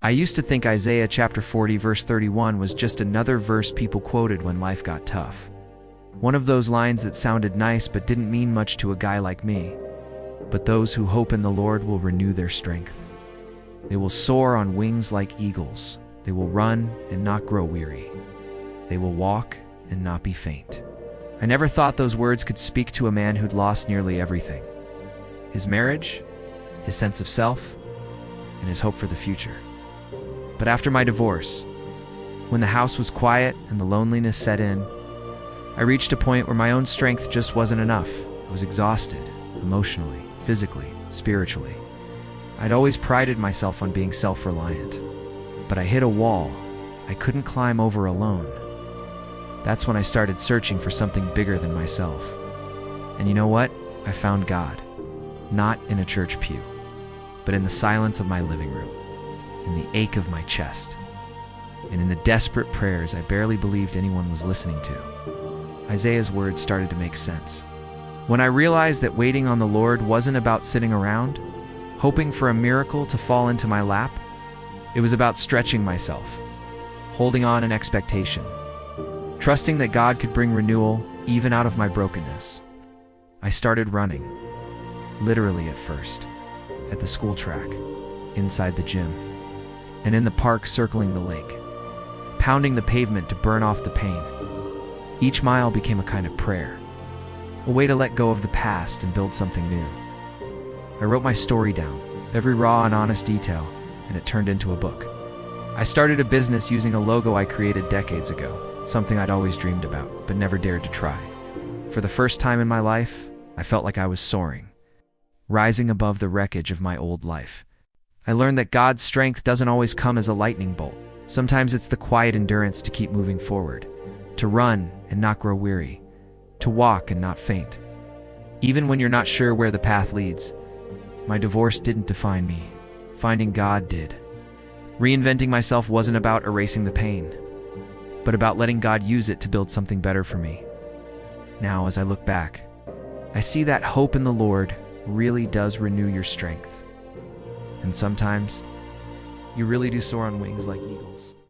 I used to think Isaiah chapter 40 verse 31 was just another verse people quoted when life got tough. One of those lines that sounded nice but didn't mean much to a guy like me. But those who hope in the Lord will renew their strength. They will soar on wings like eagles. They will run and not grow weary. They will walk and not be faint. I never thought those words could speak to a man who'd lost nearly everything. His marriage, his sense of self, and his hope for the future. But after my divorce, when the house was quiet and the loneliness set in, I reached a point where my own strength just wasn't enough. I was exhausted, emotionally, physically, spiritually. I'd always prided myself on being self-reliant, but I hit a wall I couldn't climb over alone. That's when I started searching for something bigger than myself. And you know what? I found God. Not in a church pew, but in the silence of my living room, in the ache of my chest, and in the desperate prayers I barely believed anyone was listening to. Isaiah's words started to make sense. When I realized that waiting on the Lord wasn't about sitting around, hoping for a miracle to fall into my lap, it was about stretching myself, holding on in expectation, trusting that God could bring renewal even out of my brokenness. I started running, literally at first, at the school track, inside the gym, and in the park circling the lake, pounding the pavement to burn off the pain. Each mile became a kind of prayer, a way to let go of the past and build something new. I wrote my story down, every raw and honest detail, and it turned into a book. I started a business using a logo I created decades ago, something I'd always dreamed about, but never dared to try. For the first time in my life, I felt like I was soaring, rising above the wreckage of my old life. I learned that God's strength doesn't always come as a lightning bolt. Sometimes it's the quiet endurance to keep moving forward, to run and not grow weary, to walk and not faint. Even when you're not sure where the path leads. My divorce didn't define me. Finding God did. Reinventing myself wasn't about erasing the pain, but about letting God use it to build something better for me. Now, as I look back, I see that hope in the Lord really does renew your strength. And sometimes, you really do soar on wings like eagles.